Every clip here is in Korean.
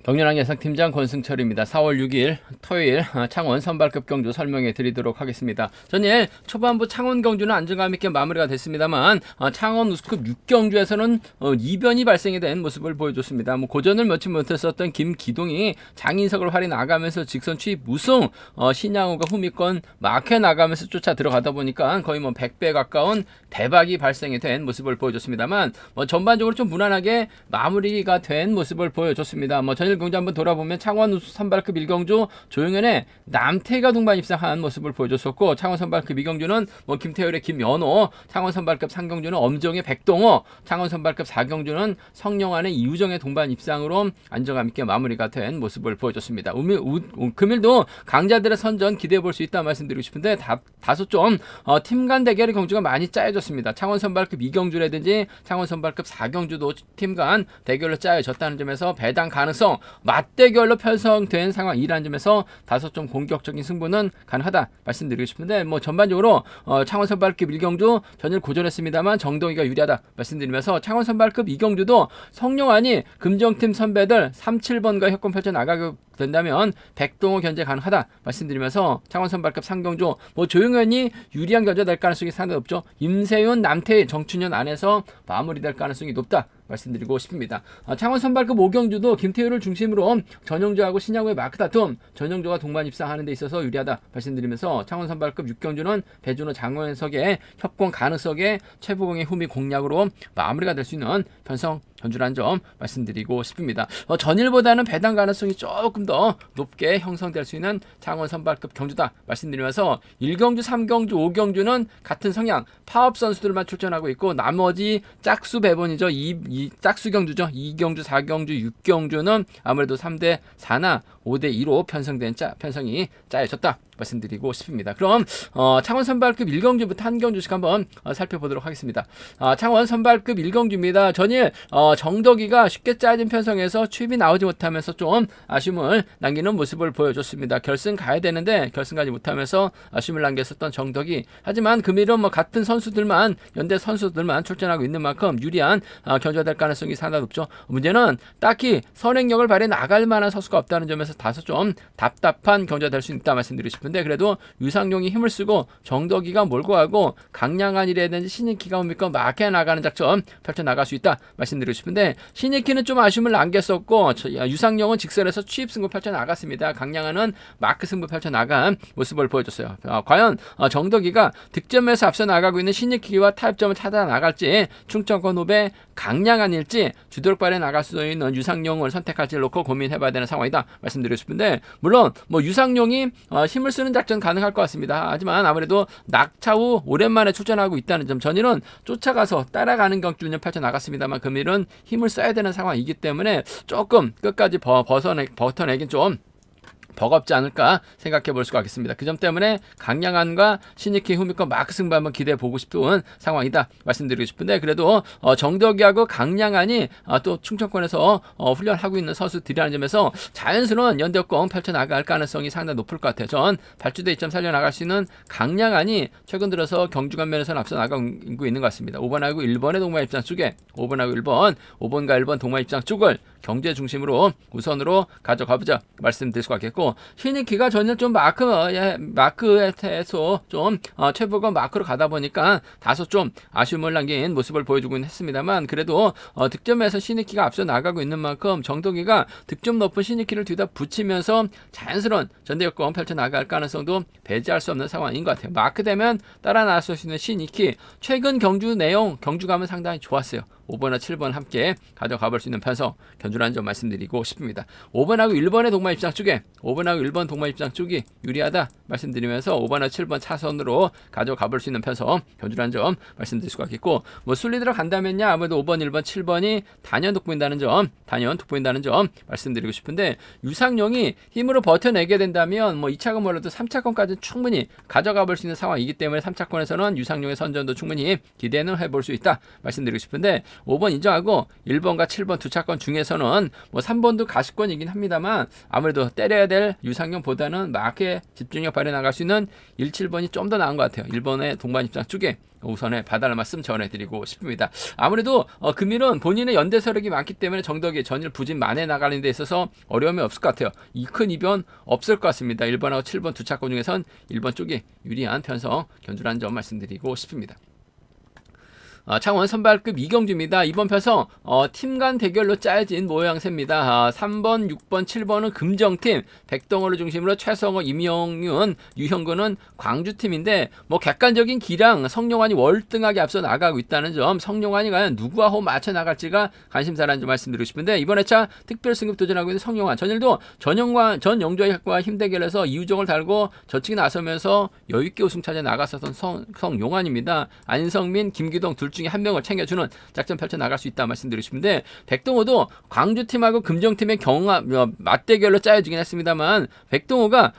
경륜왕 예상팀장 권승철입니다. 4월 6일 토요일 창원 선발급 경주 설명해 드리도록 하겠습니다. 전일 초반부 창원 경주는 안정감 있게 마무리가 됐습니다만 창원 우스컵 6경주에서는 이변이 발생이 된 모습을 보여줬습니다. 고전을 며칠 못했었던 김기동이 장인석을 활이 나가면서 직선 추입 우승, 신양호가 후미권 막혀 나가면서 쫓아 들어가다 보니까 거의 100배 가까운 대박이 발생이 된 모습을 보여줬습니다만 전반적으로 좀 무난하게 마무리가 된 모습을 보여줬습니다. 전일 경주 한번 돌아보면 창원 우수 선발급 1경주 조용현의 남태가 동반 입상한 모습을 보여줬었고, 창원 선발급 2경주는 김태열의 김연호, 창원 선발급 3경주는 엄정의 백동호, 창원 선발급 4경주는 성령안의 이우정의 동반 입상으로 안정감 있게 마무리가 된 모습을 보여줬습니다. 금일도 강자들의 선전 기대해 볼 수 있다 말씀드리고 싶은데 다소 좀 팀 간 대결의 경주가 많이 짜여졌습니다. 창원 선발급 2경주라든지 창원 선발급 4경주도 팀 간 대결로 짜여졌다는 점에서 배당 가능성, 맞대결로 편성된 상황이라는 점에서 다소 좀 공격적인 승부는 가능하다 말씀드리고 싶은데, 전반적으로 창원 선발급 1경주 전일 고전했습니다만 정동희가 유리하다 말씀드리면서, 창원 선발급 2경주도 성룡안이 금정팀 선배들 3, 7번과 협공 펼쳐 나가게 된다면 백동호 견제 가능하다 말씀드리면서, 창원 선발급 3경주 조용현이 유리한 견제 될 가능성이 상당히 높죠. 임세윤, 남태희, 정춘현 안에서 마무리될 가능성이 높다 말씀드리고 싶습니다. 창원 선발급 5경주도 김태효를 중심으로 전용조하고 신양호의 마크 다툼, 전용조가 동반 입상하는 데 있어서 유리하다 말씀드리면서, 창원 선발급 6경주는 배준호, 장원석의 협공 가능성의 최보공의 후미 공략으로 마무리가 될 수 있는 편성 견주라는 점 말씀드리고 싶습니다. 전일보다는 배당 가능성이 조금 더 높게 형성될 수 있는 창원 선발급 경주다 말씀드리면서, 1경주, 3경주, 5경주는 같은 성향 파업 선수들만 출전하고 있고, 나머지 짝수 배분이죠. 이 짝수 경주죠. 2경주, 4경주, 6경주는 아무래도 3대 4나 5대 2로 편성이 짜여졌다 말씀드리고 싶습니다. 그럼 창원 선발급 1경주부터 한 경주씩 한번 살펴보도록 하겠습니다. 창원 선발급 1경주입니다. 전일 정덕이가 쉽게 짜진 편성에서 추입이 나오지 못하면서 좀 아쉬움을 남기는 모습을 보여줬습니다. 결승 가야 되는데 결승 가지 못하면서 아쉬움을 남겼었던 정덕이, 하지만 금일은 같은 선수들만, 연대 선수들만 출전하고 있는 만큼 유리한 견주가 될 가능성이 상당히 높죠. 문제는 딱히 선행력을 발휘해 나갈 만한 선수가 없다는 점에서 다소 좀 답답한 견주가 될 수 있다 말씀드리고 싶은데, 그래도 유상용이 힘을 쓰고 정덕이가 몰고 가고 강량한이라든지 신익희가 옵니까 막혀 나가는 작전 펼쳐 나갈 수 있다 말씀드리고 싶은데, 신익희는 좀 아쉬움을 남겼었고 유상용은 직선에서 취입 승부 펼쳐 나갔습니다. 강량한은 마크 승부 펼쳐 나간 모습을 보여줬어요. 과연 정덕이가 득점에서 앞서 나가고 있는 신익희와 타협점을 찾아 나갈지, 충청권 후배 강량한일지, 주도력발에 나갈 수 있는 유상용을 선택할지를 놓고 고민해봐야 되는 상황이다 말씀드리고 싶은데, 물론 유상용이 힘을 쓰는 작전 가능할 것 같습니다. 하지만 아무래도 낙차 후 오랜만에 출전하고 있다는 점, 전일은 쫓아가서 따라가는 경주는 펼쳐 나갔습니다만 금일은 힘을 써야 되는 상황이기 때문에 조금 끝까지 버텨내긴 좀 버겁지 않을까 생각해 볼 수가 있겠습니다. 그 점 때문에 강량한과 신익희, 후미권 마크 승부 한번 기대해 보고 싶은 상황이다 말씀드리고 싶은데, 그래도 정덕이하고 강량한이 또 충청권에서 훈련하고 있는 선수들이라는 점에서 자연스러운 연대권 펼쳐나갈 가능성이 상당히 높을 것 같아요. 전 발주대 2점 살려나갈 수 있는 강량한이 최근 들어서 경주관 면에서는 앞서 나가고 있는 것 같습니다. 5번하고 1번의 동반 입장 쪽에 5번하고 1번, 5번과 1번 동반 입장 쪽을 경제 중심으로 우선으로 가져가보자 말씀드릴 수가 있겠고, 신익희가 전일 좀 마크에서 좀 최보가 마크로 가다 보니까 다소 좀 아쉬움을 남긴 모습을 보여주곤 했습니다만, 그래도 득점에서 신익희가 앞서 나가고 있는 만큼 정덕이가 득점 높은 신익희를 뒤다 붙이면서 자연스러운 전대역권 펼쳐 나갈 가능성도 배제할 수 없는 상황인 것 같아요. 마크 되면 따라 나설 수 있는 신익희, 최근 경주 내용, 경주감은 상당히 좋았어요. 5번과 7번 함께 가져가 볼 수 있는 편성 견주라는 점 말씀드리고 싶습니다. 5번하고 1번의 동반 입장 쪽에 5번하고 1번 동반 입장 쪽이 유리하다 말씀드리면서 5번과 7번 차선으로 가져가 볼 수 있는 편성 견주라는 점 말씀드릴 수가 있겠고, 순리대로 간다면요 아무래도 5번, 1번, 7번이 단연 돋보인다는 점 말씀드리고 싶은데, 유상용이 힘으로 버텨내게 된다면 2차권 몰라도 3차권까지 충분히 가져가 볼 수 있는 상황이기 때문에 3차권에서는 유상용의 선전도 충분히 기대는 해볼 수 있다 말씀드리고 싶은데, 5번 인정하고 1번과 7번 두 차권 중에서는 뭐 3번도 가시권이긴 합니다만 아무래도 때려야 될 유상현보다는 마크에 집중력 발휘 나갈 수 있는 1, 7번이 좀 더 나은 것 같아요. 1번의 동반 입장 쪽에 우선에 봐달라는 말씀 전해드리고 싶습니다. 아무래도 금일은 본인의 연대 세력이 많기 때문에 정덕이 전일 부진 만에 나가는 데 있어서 어려움이 없을 것 같아요. 이 큰 이변 없을 것 같습니다. 1번하고 7번 두 차권 중에선 1번 쪽이 유리한 편성 견주라는 점 말씀드리고 싶습니다. 창원 선발급 이경주입니다. 이번 편성 팀 간 대결로 짜여진 모양새입니다. 3번, 6번, 7번은 금정팀, 백동호를 중심으로 최성호, 임영윤, 유형근은 광주팀인데 뭐 객관적인 기량 성룡환이 월등하게 앞서 나가고 있다는 점, 성룡환이 과연 누구와 호흡 맞춰 나갈지가 관심사라는 점 말씀드리고 싶은데 이번 회차 특별 승급 도전하고 있는 성룡환, 전일도 전영조와 힘대결에서 이우정을 달고 저측에 나서면서 여유있게 우승 차지해 나갔었던 성룡환입니다. 안성민, 김기동 둘 중에 한 명을 챙겨주는 작전 펼쳐 나갈 수 있다 말씀드리고 싶은데 백동호도 광주팀하고 금정팀의 맞대결로 짜여지긴 했습니다만 백동호가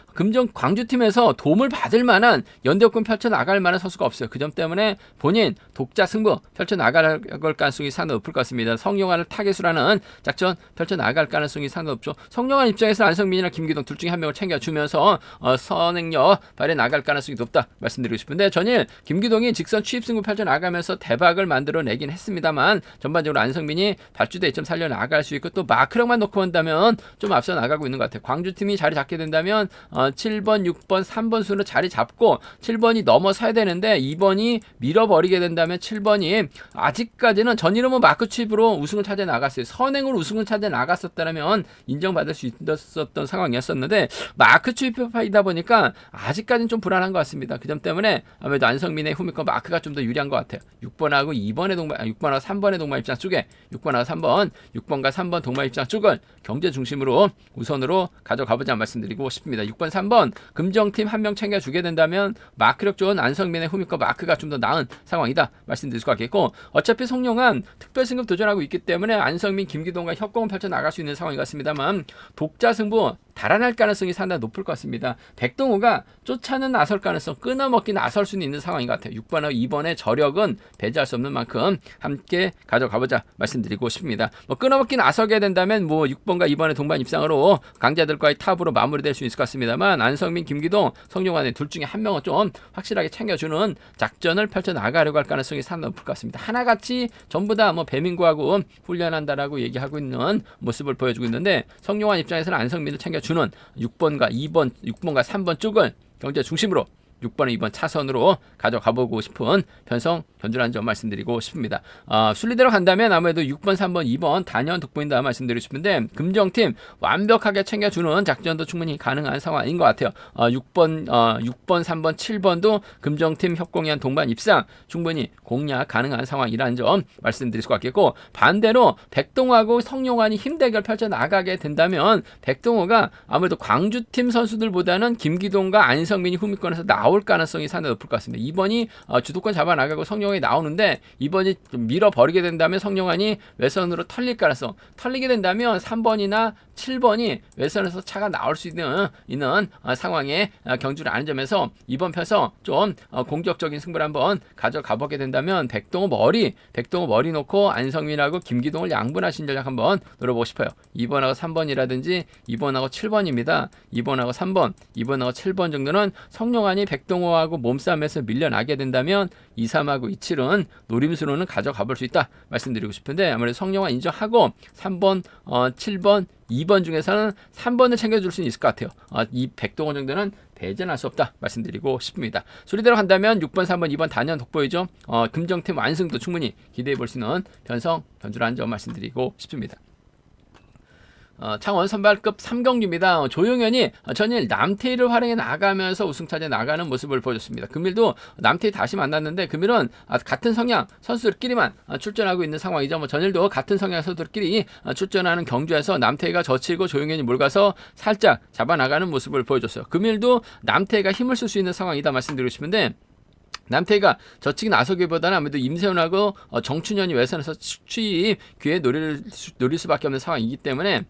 광주팀에서 도움을 받을 만한 연대권 펼쳐 나갈 만한 선수가 없어요. 그 점 때문에 본인 독자 승부 펼쳐 나갈 가능성이 상당히 높을 것 같습니다. 성룡환을 타겟으로 하는 작전 펼쳐 나갈 가능성이 상당히 높죠. 성룡환 입장에서 안성민이나 김기동 둘 중에 한 명을 챙겨주면서 선행력 발휘 나갈 가능성이 높다 말씀드리고 싶은데 전일 김기동이 직선 취입 승부 펼쳐 나가면서 대박을 만들어내긴 했습니다만 전반적으로 안성민이 발주대 점 살려 나갈 수 있고 또 마크력만 놓고 본다면 좀 앞서 나가고 있는 것 같아요. 광주팀이 자리 잡게 된다면 7번, 6번, 3번 순으로 자리 잡고 7번이 넘어서야 되는데 2번이 밀어버리게 된다면 7번이 아직까지는 전이름은 마크 취입으로 우승을 찾아 나갔어요. 선행으로 우승을 찾아 나갔었다면 인정받을 수 있었던 상황이었었는데 마크 취입이다 보니까 아직까지는 좀 불안한 것 같습니다. 그 점 때문에 아무래도 안성민의 후미권 마크가 좀 더 유리한 것 같아요. 6번하고 3번의 동반 입장 쪽에 6번하고 3번, 6번과 3번 동반 입장 쪽을 경제 중심으로 우선으로 가져가보자 말씀드리고 싶습니다. 6번, 3번 금정팀 한 명 챙겨주게 된다면 마크력 좋은 안성민의 후미권 마크가 좀 더 나은 상황이다 말씀드릴 수 있겠고 어차피 성룡환 특별 승급 도전하고 있기 때문에 안성민, 김기동과 협공을 펼쳐 나갈 수 있는 상황이 같습니다만 독자 승부 달아날 가능성이 상당히 높을 것 같습니다. 백동호가 쫓아는 나설 가능성, 끊어먹기 나설 수는 있는 상황인 것 같아요. 6번하고 2번의 저력은 배제할 수 없는 만큼 함께 가져가보자 말씀드리고 싶습니다. 끊어먹기 나서게 된다면 6번과 2번의 동반 입상으로 강자들과의 탑으로 마무리될 수 있을 것 같습니다만 안성민, 김기동, 성룡환의 둘 중에 한 명은 좀 확실하게 챙겨주는 작전을 펼쳐 나가려고 할 가능성이 상당히 높을 것 같습니다. 하나같이 전부 다 배민구하고 훈련한다라고 얘기하고 있는 모습을 보여주고 있는데 성룡환 입장에서는 안성민을 챙겨주는 6번과 3번 쪽을 경제 중심으로 6번, 2번 차선으로 가져가보고 싶은 편성 견주라는 점 말씀드리고 싶습니다. 순리대로 간다면 아무래도 6번, 3번, 2번 단연 돋보인다 말씀드리고 싶은데 금정팀 완벽하게 챙겨주는 작전도 충분히 가능한 상황인 것 같아요. 6번, 3번, 7번도 금정팀 협공한 동반 입상 충분히 공략 가능한 상황이라는 점 말씀드릴 수가 있겠고 반대로 백동호하고 성룡환이 힘대결 펼쳐 나가게 된다면 백동호가 아무래도 광주팀 선수들보다는 김기동과 안성민이 후미권에서 나올 가능성이 상당히 높을 것 같습니다. 2번이 주도권 잡아 나가고 성룡환이 나오는데 2번이 밀어버리게 된다면 성룡환이 외선으로 털릴 가능성, 털리게 된다면 3번이나 7번이 외선에서 차가 나올 수 있는 상황에 경주를 아는 점에서 이번 편서 좀 공격적인 승부를 한번 가져가 보게 된다면 백동호 머리 놓고 안성민하고 김기동을 양분하신 전략 한번 노려보고 싶어요. 2번하고 3번이라든지 2번하고 7번입니다. 2번하고 3번, 2번하고 7번 정도는 성룡환이 백동호하고 몸싸움에서 밀려나게 된다면 2, 3하고 2, 7은 노림수로는 가져가 볼 수 있다 말씀드리고 싶은데 아무래도 성룡환 인정하고 3번, 7번, 2번 중에서는 3번을 챙겨줄 수는 있을 것 같아요. 이 백동호 정도는 배제할 수 없다 말씀드리고 싶습니다. 소리대로 간다면 6번, 3번, 2번 단연 돋보이죠. 금정팀 완승도 충분히 기대해 볼 수 있는 편성 견주라는 점 말씀드리고 싶습니다. 창원 선발급 3경기입니다. 조용현이 전일 남태희를 활용해 나가면서 우승차지에 나가는 모습을 보여줬습니다. 금일도 남태희 다시 만났는데 금일은 같은 성향 선수들끼리만 출전하고 있는 상황이죠. 전일도 같은 성향 선수들끼리 출전하는 경주에서 남태희가 젖히고 조용현이 몰가서 살짝 잡아나가는 모습을 보여줬어요. 금일도 남태희가 힘을 쓸 수 있는 상황이다 말씀드리고 싶은데 남태희가 저측이 나서기보다는 아무래도 임세훈하고 정춘현이 외선에서 취입 기회 노릴 수밖에 없는 상황이기 때문에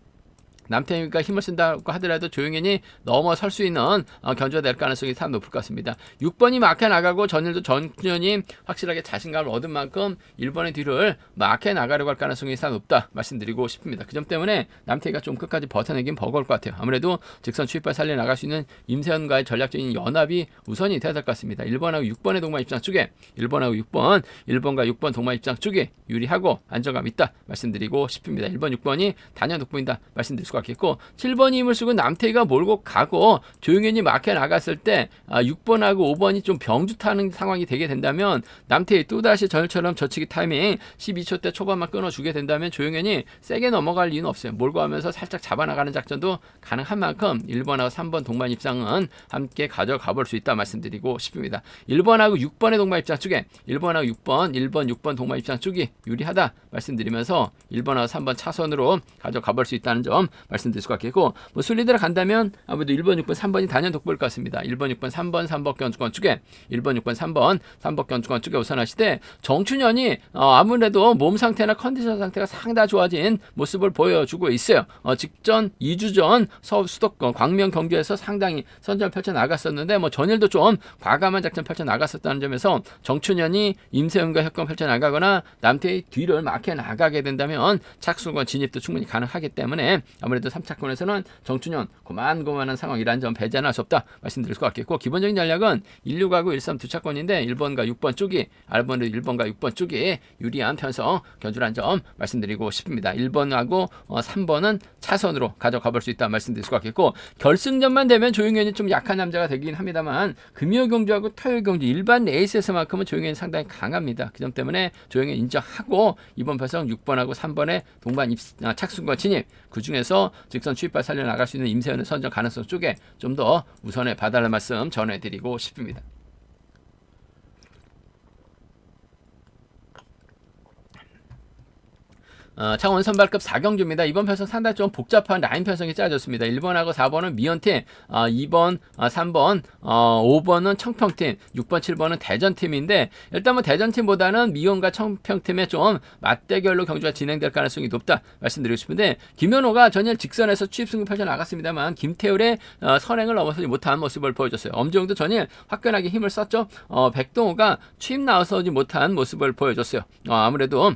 남태희가 힘을 쓴다고 하더라도 조용현이 넘어설 수 있는 견주가 될 가능성이 참 높을 것 같습니다. 6번이 막혀 나가고 전일도 정춘현이 확실하게 자신감을 얻은 만큼 1번의 뒤를 막혀 나가려고 할 가능성이 참 높다 말씀드리고 싶습니다. 그 점 때문에 남태희가 좀 끝까지 버텨내긴 버거울 것 같아요. 아무래도 직선 추입발 살려 나갈 수 있는 임세현과의 전략적인 연합이 우선이 돼야 될 것 같습니다. 1번하고 6번의 동반 입장 쪽에 1번하고 6번, 1번과 6번 동반 입장 쪽에 유리하고 안정감 있다 말씀드리고 싶습니다. 1번, 6번이 단연 돋보인다 말씀드릴 수가 있겠고 7번이 힘을 쓰고 남태희가 몰고 가고 조용현이 막혀 나갔을 때 6번하고 5번이 좀 병주 타는 상황이 되게 된다면 남태희 또다시 전일처럼 저치기 타이밍 12초 때 초반만 끊어주게 된다면 조용현이 세게 넘어갈 이유는 없어요. 몰고 가면서 살짝 잡아나가는 작전도 가능한 만큼 1번하고 3번 동반 입장은 함께 가져가 볼 수 있다 말씀드리고 싶습니다. 1번하고 6번의 동반 입장 쪽에 1번하고 6번, 1번, 6번 동반 입장 쪽이 유리하다 말씀드리면서 1번하고 3번 차선으로 가져가 볼 수 있다는 점 말씀드릴 수가 있겠고 뭐 순리대로 간다면 아무래도 1번, 6번, 3번이 단연 돋보일 것 같습니다. 1번, 6번, 3번, 3번 견주권 쪽에 1번, 6번, 3번, 3번 견주권 쪽에 우선하시되 정춘현이 아무래도 몸 상태나 컨디션 상태가 상당히 좋아진 모습을 보여주고 있어요. 직전 2주 전 서울 수도권 광명 경주에서 상당히 선전을 펼쳐 나갔었는데 뭐 전일도 좀 과감한 작전 펼쳐 나갔었다는 점에서 정춘현이 임세훈과 협공 펼쳐 나가거나 남태희 뒤를 막혀 나가게 된다면 착수권 진입도 충분히 가능하기 때문에 아무래도 3차권에서는 정춘현 고만고만한 상황이라는 점 배제는 할 수 없다 말씀드릴 것 같겠고 기본적인 전략은 16하고 13 두 차권인데 1번과 6번 쪽이 알번으로 1번과 6번 쪽이 유리한 편성 견주라는 점 말씀드리고 싶습니다. 1번하고 3번은 차선으로 가져가 볼 수 있다 말씀드릴 수가 있겠고 결승전만 되면 조용현이 좀 약한 남자가 되긴 합니다만 금요 경주하고 토요일 경주 일반 레이스에서만큼은 조용현이 상당히 강합니다. 그 점 때문에 조용현 인정하고 이번 편성 6번하고 3번의 동반 착순과 진입 그 중에서 직선 추입발 살려 나갈 수 있는 임세현의 선정 가능성 쪽에 좀 더 우선에 봐달라는 말씀 전해드리고 싶습니다. 창원 선발급 4경주입니다. 이번 편성 상당히 좀 복잡한 라인 편성이 짜졌습니다. 1번하고 4번은 미연팀, 2번, 3번, 5번은 청평팀, 6번, 7번은 대전팀인데 일단 뭐 대전팀보다는 미연과 청평팀의 좀 맞대결로 경주가 진행될 가능성이 높다 말씀드리고 싶은데 김현호가 전일 직선에서 추입승부 펼쳐 나갔습니다만 김태율의 선행을 넘어서지 못한 모습을 보여줬어요. 엄지영도 전일 화끈하게 힘을 썼죠. 백동호가 추입 나서지 못한 모습을 보여줬어요. 아무래도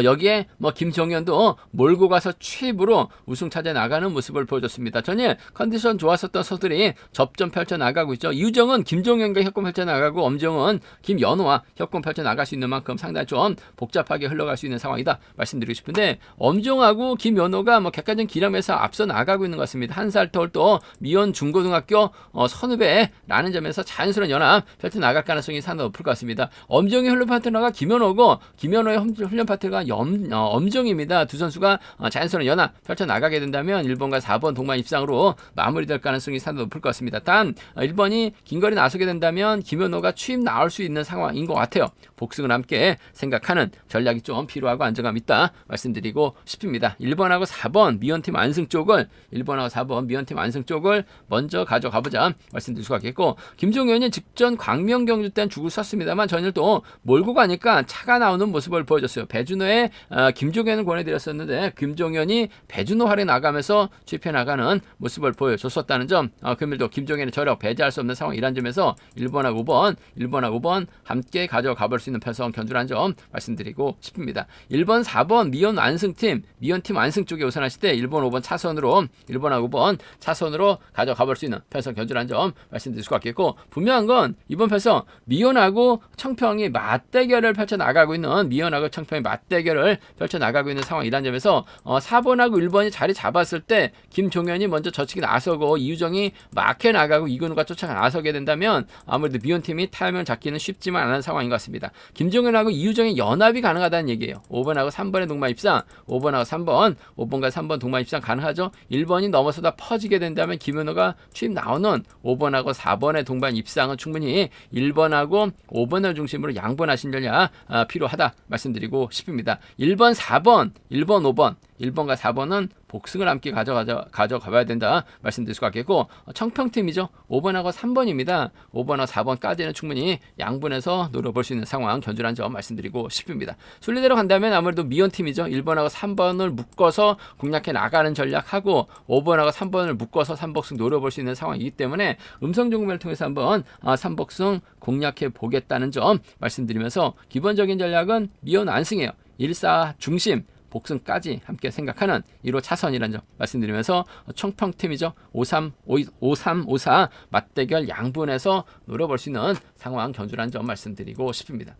여기에 뭐 김종현도 몰고 가서 추입으로 우승 차지해 나가는 모습을 보여줬습니다. 전일 컨디션 좋았었던 선수들이 접전 펼쳐 나가고 있죠. 이우정은 김종현과 협공 펼쳐 나가고 엄정은 김연호와 협공 펼쳐 나갈 수 있는 만큼 상당히 좀 복잡하게 흘러갈 수 있는 상황이다 말씀드리고 싶은데 엄정하고 김연호가 뭐 객관적인 기량에서 앞서 나가고 있는 것 같습니다. 한 살 터울 또 미연 중고등학교 선후배라는 점에서 자연스러운 연합 펼쳐 나갈 가능성이 상당히 높을 것 같습니다. 엄정의 훈련 파트너가 김연호고 김연호의 훈련 파트가 엄정입니다. 두 선수가 자연스러운 연합 펼쳐 나가게 된다면 1번과 4번 동반 입상으로 마무리될 가능성이 상당히 높을 것 같습니다. 단 1번이 긴거리 나서게 된다면 김현호가 추입 나올 수 있는 상황인 것 같아요. 복승을 함께 생각하는 전략이 좀 필요하고 안정감 있다 말씀드리고 싶습니다. 1번하고 4번 미연팀 안승 쪽을 1번하고 4번 미연팀 안승 쪽을 먼저 가져가보자 말씀드릴 수가 있겠고 김종현이 직전 광명 경주 때는 죽을 썼습니다만 전일도 몰고 가니까 차가 나오는 모습을 보여줬어요. 배준호의 김종현을 권해드렸었는데 김종현이 배준호 활에 나가면서 취입해 나가는 모습을 보여줬었다는 점 금일도 김종현의 저력 배제할 수 없는 상황이란 점에서 1번하고 5번 함께 가져가 볼 수 있는 편성 견주라는 점 말씀드리고 싶습니다. 1번 4번 미연 안승팀 미연팀 안승 쪽에 우선하실 때 1번 5번 차선으로 1번하고 5번 차선으로 가져가 볼 수 있는 편성 견주라는 점 말씀드릴 수가 있겠고 분명한 건 이번 편성 미연하고 청평이 맞대결을 펼쳐 나가고 있는 미연하고 청평이 맞대결을 펼쳐 나가고 있는 상황이란 점에서 4번하고 1번이 자리 잡았을 때 김종현이 먼저 저치기 나서고 이유정이 막혀 나가고 이근우가 쫓아가 나서게 된다면 아무래도 미연팀이 타이밍을 잡기는 쉽지만 않은 상황인 것 같습니다. 김종현하고 이유정의 연합이 가능하다는 얘기예요. 5번하고 3번의 동반 입상 5번하고 3번 5번과 3번 동반 입상 가능하죠. 1번이 넘어서다 퍼지게 된다면 김현호가 추입 나오는 5번하고 4번의 동반 입상은 충분히 1번하고 5번을 중심으로 양분하신 전략 필요하다 말씀드리고 싶습니다. 1번 4번 1번 5번 1번과 4번은 복승을 함께 가져가봐야 된다 말씀드릴 수가 있겠고, 청평팀이죠. 5번하고 3번입니다. 5번하고 4번까지는 충분히 양분해서 노려볼 수 있는 상황 견주라는 점 말씀드리고 싶습니다. 순리대로 간다면 아무래도 미연팀이죠. 1번하고 3번을 묶어서 공략해 나가는 전략하고 5번하고 3번을 묶어서 3복승 노려볼 수 있는 상황이기 때문에 음성종목을 통해서 한번 3복승 공략해 보겠다는 점 말씀드리면서, 기본적인 전략은 미연 안승이에요. 1사 중심 복승까지 함께 생각하는 1호 차선이라는 점 말씀드리면서, 청평팀이죠. 5-3, 5-3-5-4 맞대결 양분해서 노려볼 수 있는 상황 견주라는 점 말씀드리고 싶습니다.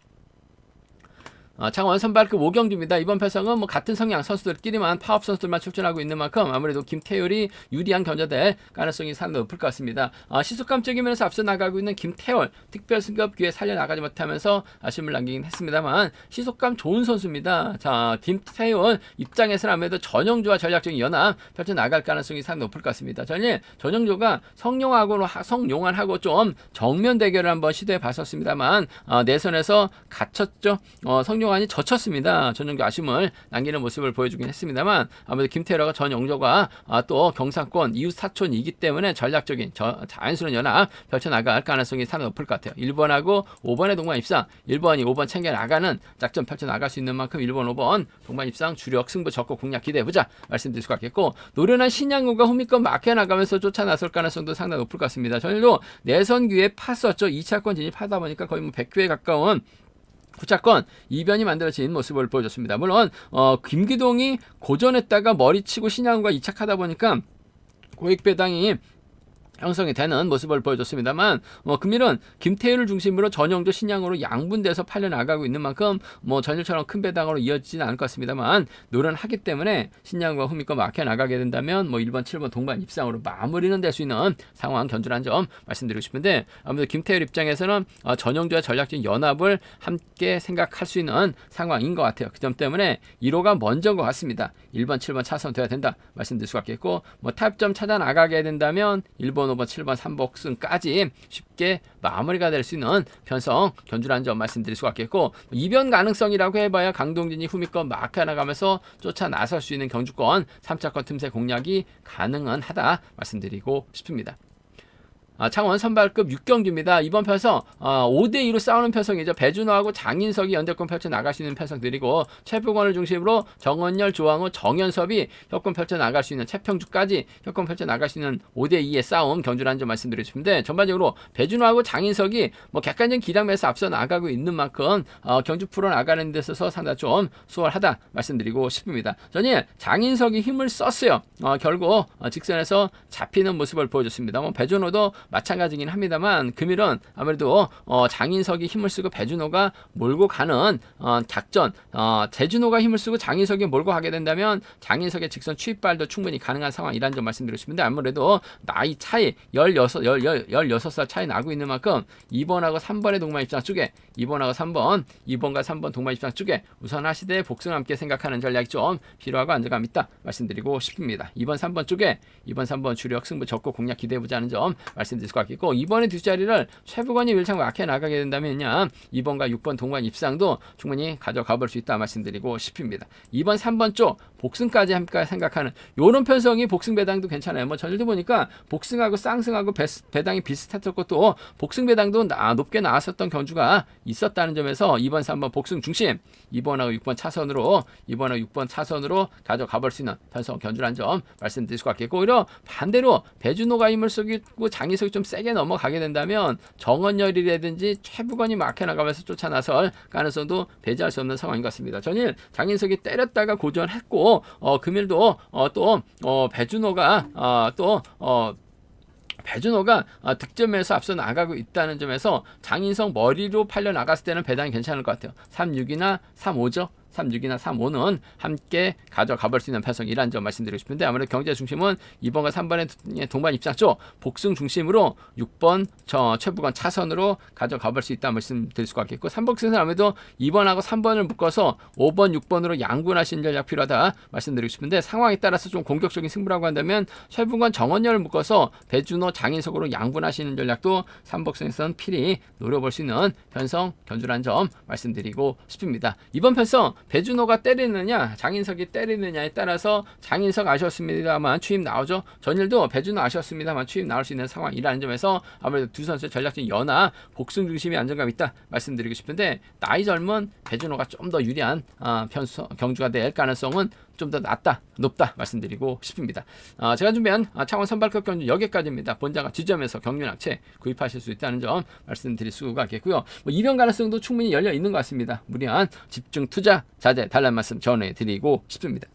창원 선발급 5경주입니다. 이번 편성은 같은 성향 선수들끼리만 파업 선수들만 출전하고 있는 만큼 아무래도 김태율이 유리한 견저될 가능성이 상당히 높을 것 같습니다. 시속감적인 면에서 앞서 나가고 있는 김태율 특별 승급 기회 살려나가지 못하면서 아쉬움을 남기긴 했습니다만, 시속감 좋은 선수입니다. 자, 김태율 입장에서는 아무래도 전영조와 전략적인 연합 펼쳐나갈 가능성이 상당히 높을 것 같습니다. 전영조가 성용환하고 좀 정면 대결을 한번 시도해 봤었습니다만 내선에서 갇혔죠. 성용환이 젖혔습니다. 전영조 아쉬움을 남기는 모습을 보여주긴 했습니다만, 아무래도 김태열과 전영조가 또 경상권 이웃 사촌이기 때문에 전략적인 자연스러운 연합 펼쳐나갈 가능성이 상당히 높을 것 같아요. 1번하고 5번의 동반 입상, 1번이 5번 챙겨나가는 작전 펼쳐나갈 수 있는 만큼 1번, 5번 동반 입상 주력 승부 적고 공략 기대해보자 말씀드릴 수가 있겠고, 노련한 신양구가 후미권 막혀나가면서 쫓아 나설 가능성도 상당히 높을 것 같습니다. 전일도 내선 기회에 팠었죠. 2차권 진입하다 보니까 거의 100회에 가까운 9차권 이변이 만들어진 모습을 보여줬습니다. 물론 김기동이 고전했다가 머리치고 신양구가 이착하다 보니까 고액배당이 형성이 되는 모습을 보여줬습니다만, 금일은 김태율을 중심으로 전영조 신양으로 양분돼서 팔려나가고 있는 만큼 전일처럼 큰 배당으로 이어지지는 않을 것 같습니다만, 노련하기 때문에 신양과 후미권 막혀나가게 된다면 1번, 7번 동반 입상으로 마무리는 될 수 있는 상황 견주라는 점 말씀드리고 싶은데, 아무래도 김태율 입장에서는 전영조와 전략적인 연합을 함께 생각할 수 있는 상황인 것 같아요. 그 점 때문에 1호가 먼저인 것 같습니다. 1번, 7번 차선 돼야 된다 말씀드릴 수가 있겠고, 타협점 찾아 나가게 된다면 1번, 5번, 7번 3복승까지 쉽게 마무리가 될 수 있는 편성 견주라는 점 말씀드릴 수가 있겠고, 이변 가능성이라고 해봐야 강동진이 후미권 막혀 나가면서 쫓아 나설 수 있는 경주권 3차권 틈새 공략이 가능은 하다 말씀드리고 싶습니다. 창원 선발급 6경주입니다. 이번 편성 5대2로 싸우는 편성이죠. 배준호하고 장인석이 연대권 펼쳐 나갈 수 있는 편성들이고, 최부권을 중심으로 정원열, 조항우, 정현섭이 협권 펼쳐 나갈 수 있는, 최평주까지 협권 펼쳐 나갈 수 있는 5대2의 싸움 경주라는 점 말씀드리고 싶은데, 전반적으로 배준호하고 장인석이 객관적인 기량에서 앞서 나가고 있는 만큼 경주 풀어 나가는 데 있어서 상당히 좀 수월하다 말씀드리고 싶습니다. 전일 장인석이 힘을 썼어요. 결국 직선에서 잡히는 모습을 보여줬습니다. 배준호도 마찬가지긴 합니다만, 금일은 아무래도 장인석이 힘을 쓰고 배준호가 몰고 가는 작전, 배준호가 힘을 쓰고 장인석이 몰고 가게 된다면 장인석의 직선 추입발도 충분히 가능한 상황이라는 점 말씀드리고 싶은데, 아무래도 나이 차이 16살 차이 나고 있는 만큼 2번하고 3번의 동반 입장 쪽에 2번하고 3번, 2번과 3번 동반 입장 쪽에 우선 하시되 복승과 함께 생각하는 전략이 좀 필요하고 안정감 있다 말씀드리고 싶습니다. 2번, 3번 쪽에 2번, 3번 주력 승부 적고 공략 기대해보자는 점 말씀드릴 수 있겠고, 이번에 뒷자리를 최부관이 밀착 막혀 나가게 된다면요, 2번과 6번 동반 입상도 충분히 가져가 볼 수 있다 말씀드리고 싶습니다. 2번, 3번 쪽 복승까지 함께 생각하는 요런 편성이 복승 배당도 괜찮아요. 전일도 보니까 복승하고 쌍승하고 배당이 비슷했던 것도 복승 배당도 높게 나왔었던 경주가 있었다는 점에서 2번, 3번 복승 중심, 2번하고 6번 차선으로 가져가 볼 수 있는 편성 견주라는 점 말씀드릴 수가 있겠고, 오히려 반대로 배준호가 힘을 쓰고 장희석이 좀 세게 넘어가게 된다면 정원열이라든지 최부관이 막혀나가면서 쫓아나설 가능성도 배제할 수 없는 상황인 것 같습니다. 전일 장인석이 때렸다가 고전했고, 금일도 배준호가 득점에서 앞서 나가고 있다는 점에서 장인석 머리로 팔려 나갔을 때는 배당이 괜찮을 것 같아요. 3-6이나 3-5죠. 3-6이나 3-5는 함께 가져가 볼 수 있는 편성이라는 점 말씀드리고 싶은데, 아무래도 경제 중심은 2번과 3번의 동반 입장 쪽 복승 중심으로 6번 최부관 차선으로 가져가 볼 수 있다 말씀드릴 수가 있겠고, 3복승은 아무래도 2번하고 3번을 묶어서 5번, 6번으로 양분하시는 전략 필요하다 말씀드리고 싶은데, 상황에 따라서 좀 공격적인 승부라고 한다면 최부관, 정원열을 묶어서 배준호, 장인석으로 양분하시는 전략도 3복승에서는 필히 노려볼 수 있는 편성 견주라는 점 말씀드리고 싶습니다. 이번 편성 배준호가 때리느냐 장인석이 때리느냐에 따라서 장인석 아쉬웠습니다만 추임 나오죠. 전일도 배준호 아쉬웠습니다만 추임 나올 수 있는 상황이라는 점에서 아무래도 두 선수의 전략적인 연하 복승 중심의 안정감 있다 말씀드리고 싶은데, 나이 젊은 배준호가 좀 더 유리한 경주가 될 가능성은 좀 더 높다 말씀드리고 싶습니다. 제가 준비한 창원 선발급 경주 여기까지입니다. 본자가 지점에서 경륜학체 구입하실 수 있다는 점 말씀드릴 수가 있겠고요. 이변 가능성도 충분히 열려 있는 것 같습니다. 무리한 집중 투자 자제 달란 말씀 전해드리고 싶습니다.